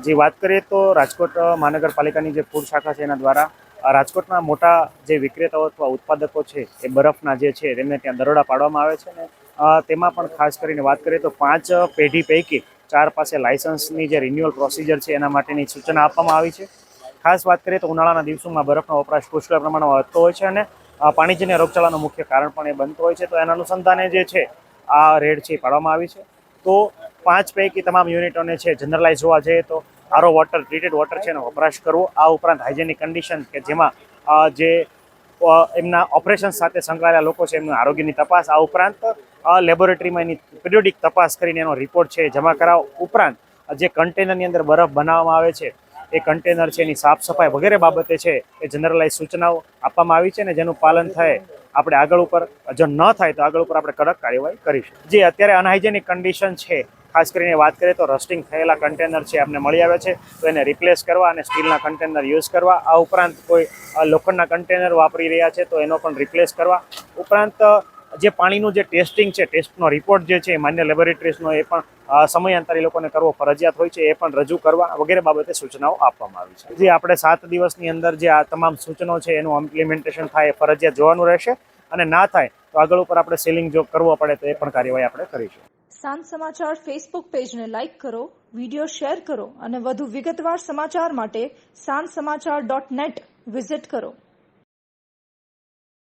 જે વાત કરીએ તો રાજકોટ મહાનગરપાલિકાની જે ફૂડ શાખા છે એના દ્વારા રાજકોટના મોટા જે વિક્રેતાઓ અથવા ઉત્પાદકો છે એ બરફના જે છે તેમને ત્યાં દરોડા પાડવામાં આવે છે ને તેમાં પણ ખાસ કરીને વાત કરીએ તો 5 પેઢી પૈકી 4 પાસે લાયસન્સની જે રિન્યુઅલ પ્રોસિજર છે એના માટેની સૂચના આપવામાં આવી છે. ખાસ વાત કરીએ તો ઉનાળાના દિવસોમાં બરફનો વપરાશ પુષ્કળ પ્રમાણમાં વધતો હોય છે અને પાણીજન્ય રોગચાળાનું મુખ્ય કારણ પણ એ બનતું હોય છે. તો એના અનુસંધાને જે છે આ રેડ છે પાડવામાં આવી છે. તો 5 પૈકી તમામ યુનિટોને છે જનરલાઇઝ જોવા જઈએ તો આરો વોટર, ટ્રીટેડ વોટર છે એનો વપરાશ કરવો. આ ઉપરાંત હાઇજેનિક કન્ડિશન કે જેમાં જે એમના ઓપરેશન સાથે સંકળાયેલા લોકો છે એમનું આરોગ્યની તપાસ, આ ઉપરાંત લેબોરેટરીમાં એની પિરિયોડિક તપાસ કરીને એનો રિપોર્ટ છે જમા કરાવ. ઉપરાંત જે કન્ટેનરની અંદર બરફ બનાવવામાં આવે છે એ કન્ટેનર છે એની સાફ સફાઈ વગેરે બાબતે છે એ જનરલાઇઝ સૂચનાઓ આપવામાં આવી છે ને જેનું પાલન થાય આપણે આગળ ઉપર, જો ન થાય તો આગળ ઉપર આપણે કડક કાર્યવાહી કરીશું. જે અત્યારે અનહાઇજેનિક કન્ડિશન છે, ખાસ કરીને વાત કરીએ તો રસ્ટિંગ થયેલા કન્ટેનર છે આપણે મળી આવે છે તો એને રિપ્લેસ કરવા અને સ્ટીલના કન્ટેનર યુઝ કરવા. આ ઉપરાંત કોઈ લોખંડના કન્ટેનર વાપરી રહ્યા છે તો એનો પણ રિપ્લેસ કરવા. ઉપરાંત જે પાણીનું જે ટેસ્ટિંગ છે, ટેસ્ટનો રિપોર્ટ જે છે માન્ય લેબોરેટરીઝનો એ પણ સમયાંતરે લોકોને કરવો ફરજિયાત હોય છે, એ પણ રજૂ કરવા વગેરે બાબતે સૂચનાઓ આપવામાં આવી છે. જે આપણે 7 દિવસની અંદર જે આ તમામ સૂચનો છે એનું ઇમ્પ્લિમેન્ટેશન થાય એ ફરજિયાત જોવાનું રહેશે અને ના થાય તો આગળ ઉપર આપણે સીલિંગ જો કરવો પડે તો એ પણ કાર્યવાહી આપણે કરીશું. સાંજ સમાચાર ફેસબુક પેજને લાઇક કરો, વિડીયો શેર કરો અને વધુ વિગતવાર સમાચાર માટે sanssamachar.net વિઝિટ કરો.